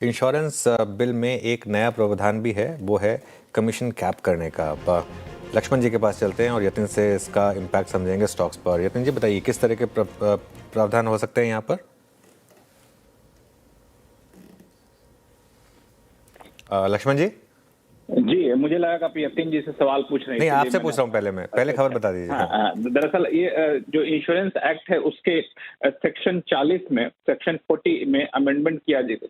Insurance bill में एक नया प्रावधान भी है, वो है कमीशन कैप करने का। लक्ष्मण जी के पास चलते हैं और यतिन से इसका इम्पैक्ट समझेंगे स्टॉक्स पर। यतिन जी बताइए किस तरह के प्रावधान हो सकते हैं यहाँ पर? लक्ष्मण जी। जी, मुझे लगा कि आप यतिन जी से सवाल पूछ रहे हैं। नहीं, आपसे पूछ रहा हूँ पहले मैं। पहले खबर बता दीजिए। हाँ, दरअसल ये जो इंश्योरेंस एक्ट है उसके सेक्शन 40 में सेक्शन 40 में अमेंडमेंट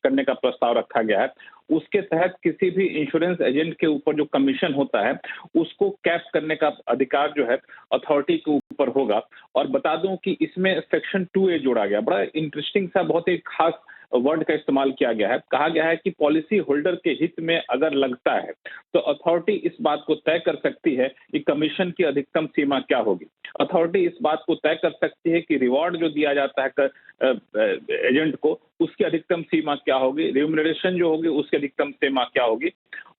करने का प्रस्ताव रखा गया है। उसके तहत किसी भी इंश्योरेंस एजेंट के ऊपर जो कमीशन होता है उसको कैप करने का अधिकार जो है अथॉरिटी के ऊपर होगा। और बता दूं कि इसमें सेक्शन 2A जोड़ा गया। बड़ा इंटरेस्टिंग सा, बहुत ही खास वर्ड का इस्तेमाल किया गया है। कहा गया है कि पॉलिसी होल्डर के हित में अगर लगता है तो अथॉरिटी इस बात को तय कर सकती है कि कमीशन की अधिकतम सीमा क्या होगी। अथॉरिटी इस बात को तय कर सकती है कि रिवॉर्ड जो दिया जाता है एजेंट को उसकी अधिकतम सीमा क्या होगी, रिम्यूनरेशन जो होगी उसकी अधिकतम सीमा क्या होगी।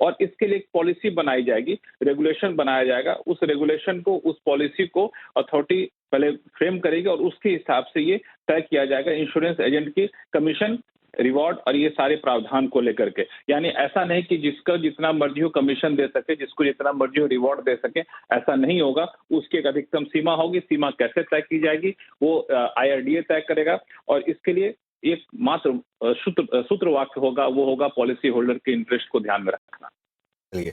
और इसके लिए एक पॉलिसी बनाई जाएगी, रेगुलेशन बनाया जाएगा। उस रेगुलेशन को, उस पॉलिसी को अथॉरिटी पहले फ्रेम करेगी और उसके हिसाब से ये तय किया जाएगा इंश्योरेंस एजेंट की कमीशन, रिवॉर्ड और ये सारे प्रावधान को लेकर के। यानी ऐसा नहीं कि जिसका जितना मर्जी हो कमीशन दे सके, जिसको जितना मर्जी हो रिवॉर्ड दे सके, ऐसा नहीं होगा। उसकी एक अधिकतम सीमा होगी। सीमा कैसे तय की जाएगी वो IRDA तय करेगा। और इसके लिए एक मात्र सूत्र वाक्य होगा, वो होगा पॉलिसी होल्डर के इंटरेस्ट को ध्यान में रखना। चलिए।